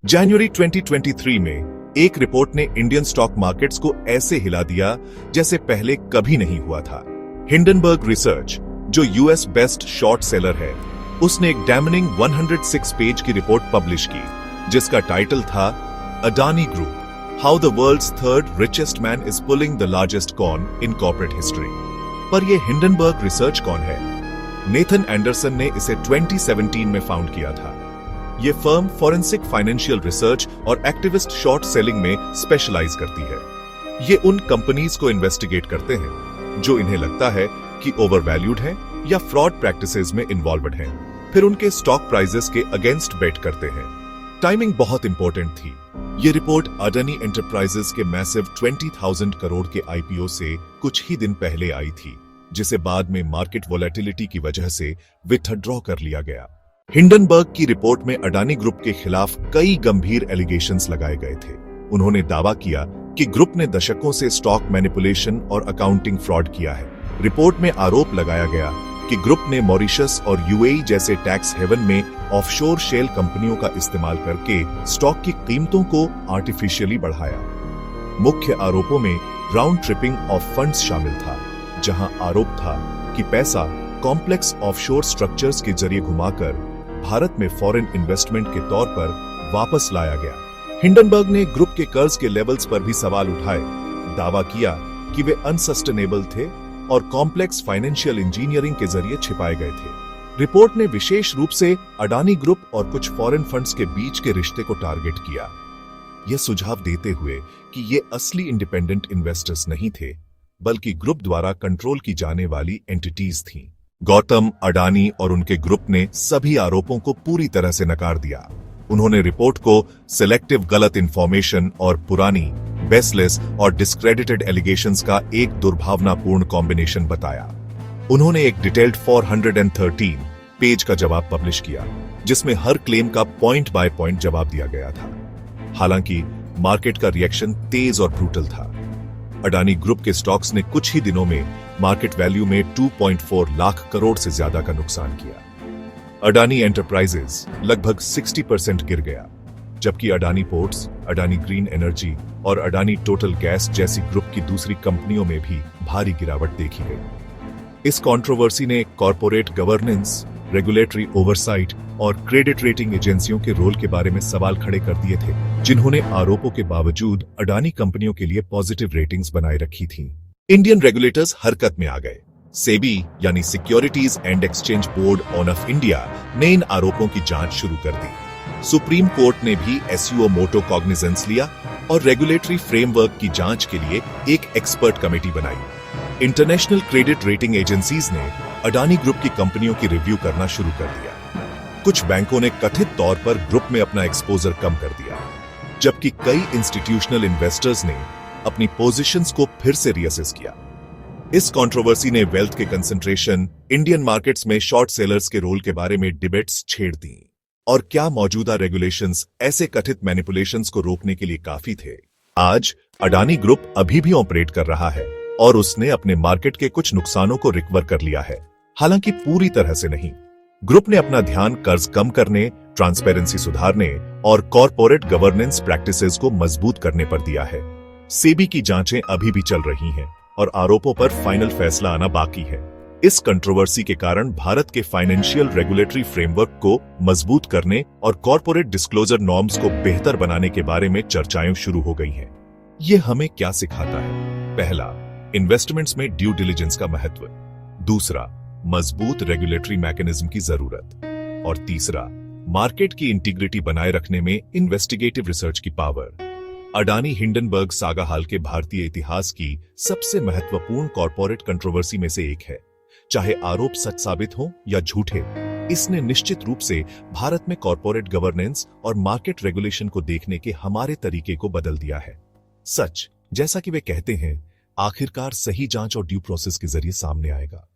जनवरी 2023 में एक रिपोर्ट ने इंडियन स्टॉक मार्केट्स को ऐसे हिला दिया जैसे पहले कभी नहीं हुआ था। हिंडनबर्ग रिसर्च, जो यूएस बेस्ट शॉर्ट सेलर है, उसने एक डैमनिंग 106 पेज की रिपोर्ट पब्लिश की जिसका टाइटल था Adani group, how the world's third richest man is pulling the largest con in corporate history. पर यह हिंडनबर्ग रिसर्च कौन है? नेथन एंडरसन ने इसे 2017 में फाउंड किया था। यह फर्म फॉरेंसिक फाइनेंशियल रिसर्च और एक्टिविस्ट शॉर्ट सेलिंग में स्पेशलाइज करती है। ये उन कंपनीज को इन्वेस्टिगेट करते हैं जो इन्हें लगता है कि ओवरवैल्यूड है या फ्रॉड प्रैक्टिसेस में इन्वॉल्वड हैं, फिर उनके स्टॉक प्राइसेस के अगेंस्ट बेट करते हैं। टाइमिंग बहुत इंपॉर्टेंट थी। ये रिपोर्ट अडानी एंटरप्राइजेस के मैसिव 20,000 करोड़ के आईपीओ से कुछ ही दिन पहले आई थी, जिसे बाद में मार्केट वोलेटिलिटी की वजह से विथड्रॉ कर लिया गया। हिंडनबर्ग की रिपोर्ट में अडानी ग्रुप के खिलाफ कई गंभीर एलिगेशंस लगाए गए थे। उन्होंने दावा किया कि ग्रुप ने दशकों से स्टॉक मैनिपुलेशन और अकाउंटिंग फ्रॉड किया है। रिपोर्ट में आरोप लगाया गया कि ग्रुप ने मॉरिशस और यूएई जैसे टैक्स हेवन में ऑफशोर शेल कंपनियों का इस्तेमाल करके स्टॉक की कीमतों को आर्टिफिशियली बढ़ाया। मुख्य आरोपों में राउंड ट्रिपिंग ऑफ फंड्स शामिल था, जहां आरोप था कि पैसा कॉम्प्लेक्स ऑफशोर स्ट्रक्चर्स के जरिए घुमाकर भारत में फॉरेन इन्वेस्टमेंट के तौर पर वापस लाया गया। हिंडनबर्ग ने ग्रुप के कर्ज के लेवल्स पर भी सवाल उठाए, दावा किया कि वे अनसस्टेनेबल थे और कॉम्प्लेक्स फाइनेंशियल इंजीनियरिंग के जरिए छिपाए गए थे। रिपोर्ट ने विशेष रूप से अडानी ग्रुप और कुछ फॉरेन फंड्स के बीच के रिश्ते को टारगेट किया, यह सुझाव देते हुए कि ये असली इंडिपेंडेंट इन्वेस्टर्स नहीं थे, बल्कि ग्रुप द्वारा कंट्रोल की जाने वाली एंटिटीज थीं। गौतम अडानी और उनके ग्रुप ने सभी आरोपों को पूरी तरह से नकार दिया। उन्होंने रिपोर्ट को सिलेक्टिव गलत इंफॉर्मेशन और पुरानी, बेसलेस और डिस्क्रेडिटेड एलिगेशंस का एक दुर्भावनापूर्ण कॉम्बिनेशन बताया। उन्होंने एक डिटेल्ड 413 पेज का जवाब पब्लिश किया, जिसमें हर क्लेम का पॉइंट बाय पॉइंट जवाब दिया गया था। हालांकि मार्केट का रिएक्शन तेज और ब्रूटल था। अडानी ग्रुप के स्टॉक्स ने कुछ ही दिनों में मार्केट वैल्यू में 2.4 लाख करोड़ से ज्यादा का नुकसान किया। अडानी एंटरप्राइजेस लगभग 60% गिर गया, जबकि Adani ports, Adani green energy और अडानी टोटल गैस जैसी ग्रुप की दूसरी कंपनियों में भी भारी गिरावट देखी गई। इस कंट्रोवर्सी ने कॉर्पोरेट गवर्नेंस, रेगुलेटरी ओवरसाइट और क्रेडिट रेटिंग एजेंसियों के रोल के बारे में सवाल खड़े कर दिए थे, जिन्होंने आरोपों के बावजूद अडानी कंपनियों के लिए पॉजिटिव रेटिंग्स बनाए रखी थीं। इंडियन रेगुलेटर्स हरकत में आ गए। सेबी यानी securities and exchange board of India ने इन आरोपों की जांच शुरू कर दी। सुप्रीम कोर्ट ने भी एसयूओ मोटो कॉग्निजेंस लिया और रेगुलेटरी फ्रेमवर्क की जांच के लिए एक एक्सपर्ट कमेटी बनाई। इंटरनेशनल क्रेडिट रेटिंग एजेंसीज ने अडानी ग्रुप की कंपनियों की रिव्यू करना शुरू कर दिया। कुछ बैंकों ने कथित तौर पर ग्रुप में अपना एक्सपोजर कम कर दिया, जबकि कई इंस्टीट्यूशनल इन्वेस्टर्स ने अपनी पोजीशंस को फिर से रीअसेस किया। इस कंट्रोवर्सी ने वेल्थ के कंसंट्रेशन, इंडियन मार्केट्स में शॉर्ट सेलर्स के रोल के बारे में डिबेट्स छेड़ दी और क्या मौजूदा रेगुलेशंस ऐसे कथित मैनिपुलेशंस को रोकने के लिए काफी थे। आज अडानी ग्रुप अभी भी ऑपरेट कर रहा है और उसने अपने मार्केट के कुछ नुकसानों को रिकवर कर लिया है, हालांकि पूरी तरह से नहीं। ग्रुप ने अपना ध्यान कर्ज कम करने, ट्रांसपेरेंसी सुधारने और कॉर्पोरेट गवर्नेंस प्रैक्टिसेस को मजबूत करने पर दिया है। सेबी की जांचें अभी भी चल रही हैं और आरोपों पर फाइनल फैसला आना बाकी है। इस कंट्रोवर्सी के कारण भारत के फाइनेंशियल रेगुलेटरी फ्रेमवर्क को मजबूत करने और कॉर्पोरेट डिस्क्लोजर नॉर्म्स को बेहतर बनाने के बारे में चर्चाएं शुरू हो गई हैं। ये हमें क्या सिखाता है? पहला, इन्वेस्टमेंट्स में ड्यू डिलिजेंस का महत्व। दूसरा, मजबूत रेगुलेटरी मैकेनिज्म की जरूरत। और तीसरा, मार्केट की इंटीग्रिटी बनाए रखने में इन्वेस्टिगेटिव रिसर्च की पावर। अडानी हिंडनबर्ग सागा हाल के भारतीय इतिहास की सबसे महत्वपूर्ण कॉर्पोरेट कंट्रोवर्सी में से एक है। चाहे आरोप सच साबित हो या झूठे, इसने निश्चित रूप से भारत में कॉर्पोरेट गवर्नेंस और मार्केट रेगुलेशन को देखने के हमारे तरीके को बदल दिया है। सच, जैसा कि वे कहते हैं, आखिरकार सही जांच और ड्यू प्रोसेस के जरिए सामने आएगा।